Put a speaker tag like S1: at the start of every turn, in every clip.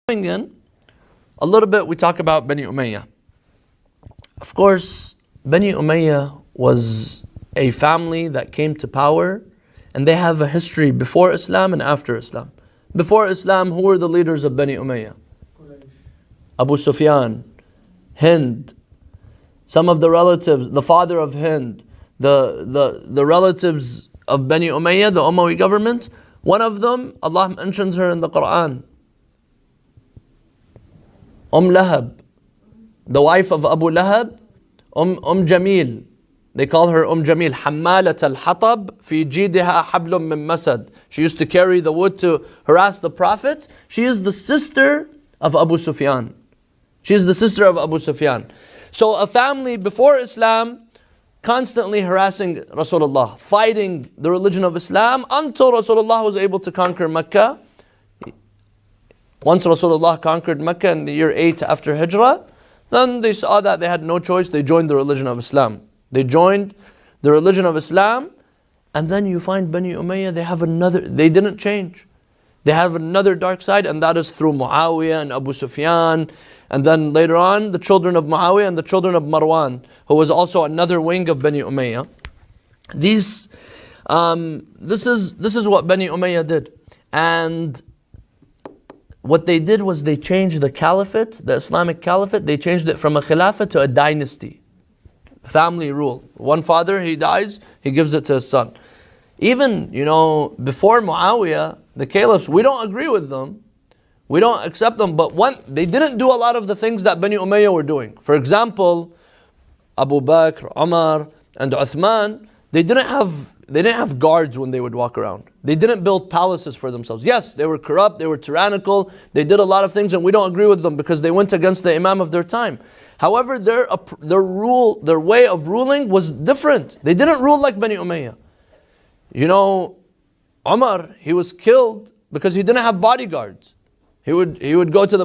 S1: In a little bit, we talk about Bani Umayyah. Of course, Bani Umayyah was a family that came to power, and they have a history before Islam and after Islam. Before Islam, who were the leaders of Bani Umayyah? Abu Sufyan, Hind, some of the relatives, the father of Hind, the relatives of Bani Umayyah, the Umayyad government. One of them, Allah mentions her in the Quran. Lahab, the wife of Abu Lahab, Jamil. They call her Jamil. Hammalat al-Hatab fi jidiha hablum min masad. She used to carry the wood to harass the Prophet. She is the sister of Abu Sufyan. She is the sister of Abu Sufyan. So a family before Islam constantly harassing Rasulullah, fighting the religion of Islam until Rasulullah was able to conquer Mecca. Once Rasulullah conquered Mecca in the year 8 after Hijrah, then they saw that they had no choice. They joined the religion of Islam. They joined the religion of Islam, and then you find Bani Umayyah, they didn't change. They have another dark side, and that is through Muawiyah and Abu Sufyan, and then later on the children of Muawiyah and the children of Marwan, who was also another wing of Bani Umayyah. This is what Bani Umayyah did. And what they did was they changed the caliphate, the Islamic caliphate, they changed it from a khilafah to a dynasty. Family rule. One father, he dies, he gives it to his son. Even, before Muawiyah, the caliphs, we don't agree with them. We don't accept them, but they didn't do a lot of the things that Bani Umayyah were doing. For example, Abu Bakr, Umar, and Uthman, they didn't have guards when they would walk around. They didn't build palaces for themselves. Yes, they were corrupt, they were tyrannical, they did a lot of things, and we don't agree with them because they went against the Imam of their time. However, their way of ruling was different. They didn't rule like Bani Umayyah. Umar, he was killed because he didn't have bodyguards. He would go to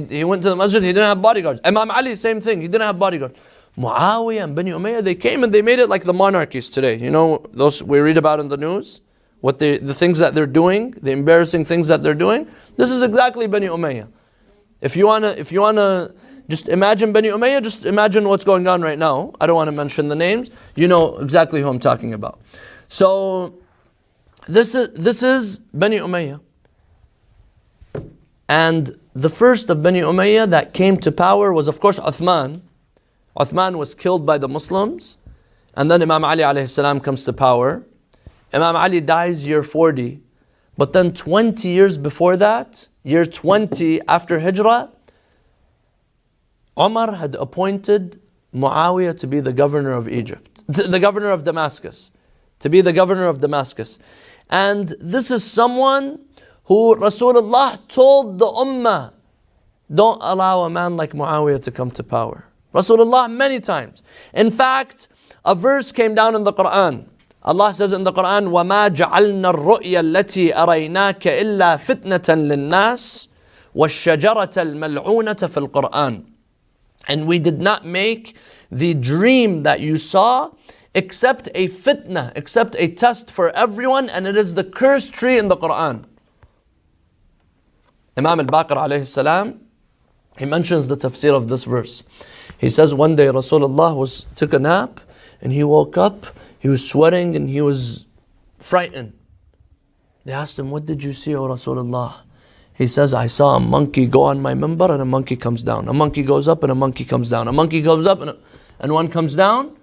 S1: he went to the masjid, he didn't have bodyguards. Imam Ali, same thing, he didn't have bodyguards. Muawiyah and Bani Umayyah, they came and they made it like the monarchies today. Those we read about in the news, the things that they're doing, the embarrassing things that they're doing. This is exactly Bani Umayyah. If you wanna just imagine Bani Umayyah, just imagine what's going on right now. I don't want to mention the names. You know exactly who I'm talking about. So this is Bani Umayyah. And the first of Bani Umayyah that came to power was, of course, Uthman. Uthman was killed by the Muslims, and then Imam Ali alayhi salam comes to power. Imam Ali dies year 40, but then 20 years before that, year 20 after Hijrah, Umar had appointed Muawiyah to be the governor of Egypt, the governor of Damascus, to be the governor of Damascus. And this is someone who Rasulullah told the Ummah, don't allow a man like Muawiyah to come to power. Rasulullah many times. In fact, a verse came down in the Quran. Allah says in the Quran, وَمَا جَعَلْنَا الرُّؤْيَا الَّتِي أَرَيْنَاكَ إِلَّا فِتْنَةً لِلنَّاسِ وَالشَّجَرَةَ الْمَلْعُونَةَ فِي الْقُرْآنِ. And we did not make the dream that you saw except a fitna, except a test for everyone, and it is the cursed tree in the Quran. Imam al-Baqir alayhi salam, he mentions the tafsir of this verse. He says one day Rasulullah took a nap and he woke up, he was sweating and he was frightened. They asked him, what did you see, O Rasulullah? He says, I saw a monkey go on my minbar and a monkey comes down. A monkey goes up and a monkey comes down. A monkey goes up and one comes down.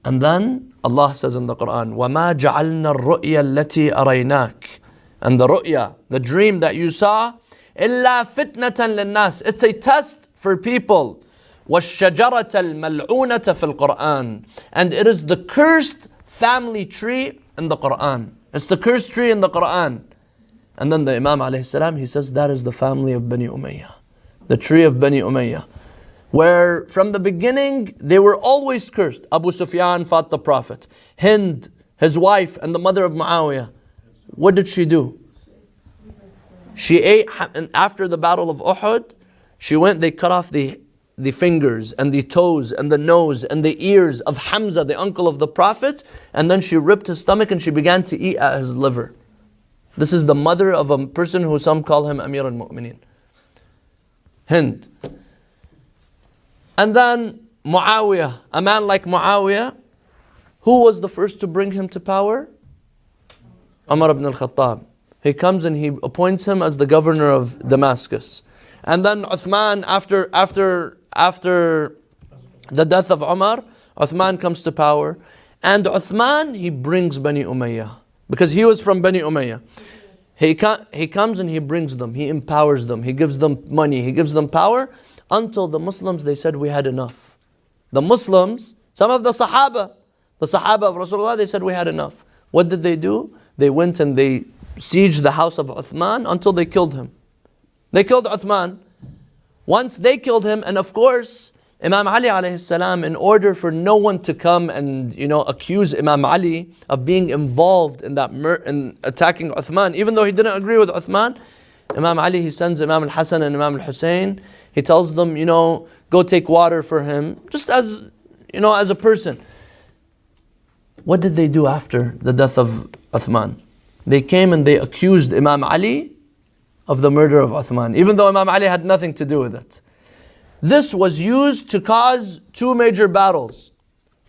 S1: And then Allah says in the Quran, وَمَا جَعَلْنَا الرُّؤْيَا الَّتِي أَرَيْنَاكَ. And the ru'ya, the dream that you saw, إِلَّا فِتْنَةً لِلنَّاسِ. It's a test for people. وَالشَّجَرَةَ الْمَلْعُونَةَ فِي الْقُرْآنِ. And it is the cursed family tree in the Quran. It's the cursed tree in the Quran. And then the Imam alayhi salam, he says that is the family of Bani Umayyah. The tree of Bani Umayyah. Where from the beginning, they were always cursed. Abu Sufyan fought the Prophet. Hind, his wife and the mother of Muawiyah. What did she do? She ate, and after the battle of Uhud, they cut off the fingers and the toes and the nose and the ears of Hamza, the uncle of the Prophet, and then she ripped his stomach and she began to eat at his liver. This is the mother of a person who some call him Amir al-Mu'mineen. Hind. And then Muawiyah, a man like Muawiyah, who was the first to bring him to power? Umar ibn al-Khattab. He comes and he appoints him as the governor of Damascus. And then Uthman, after the death of Umar, Uthman comes to power. And Uthman, he brings Bani Umayyah. Because he was from Bani Umayyah. He comes and he brings them. He empowers them. He gives them money. He gives them power. Until the Muslims, they said, we had enough. The Muslims, some of the Sahaba of Rasulullah, they said, we had enough. What did they do? They went and they sieged the house of Uthman until they killed him. They killed Uthman. Once they killed him, and of course, Imam Ali alayhi salam, in order for no one to come and accuse Imam Ali of being involved in that in attacking Uthman, even though he didn't agree with Uthman, Imam Ali, he sends Imam al-Hasan and Imam al-Hussein. He tells them, go take water for him, just as a person. What did they do after the death of Uthman? They came and they accused Imam Ali of the murder of Uthman, even though Imam Ali had nothing to do with it. This was used to cause two major battles.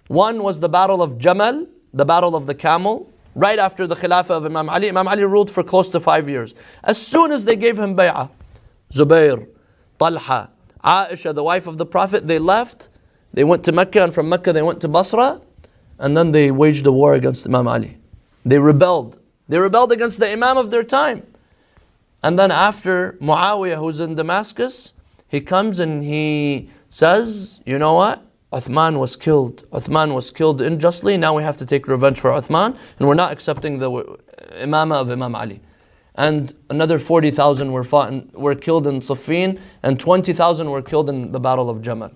S1: One was the battle of Jamal, the battle of the camel, right after the Khilafah of Imam Ali. Imam Ali ruled for close to 5 years. As soon as they gave him bay'ah, Zubair, Talha, Aisha, the wife of the Prophet, they left. They went to Mecca, and from Mecca they went to Basra, and then they waged a war against Imam Ali. They rebelled. They rebelled against the Imam of their time. And then after Muawiyah, who's in Damascus, he comes and he says, you know what? Uthman was killed. Uthman was killed unjustly. Now we have to take revenge for Uthman, and we're not accepting the imamah of Imam Ali. And another 40,000 were killed in Siffin, and 20,000 were killed in the Battle of Jamal.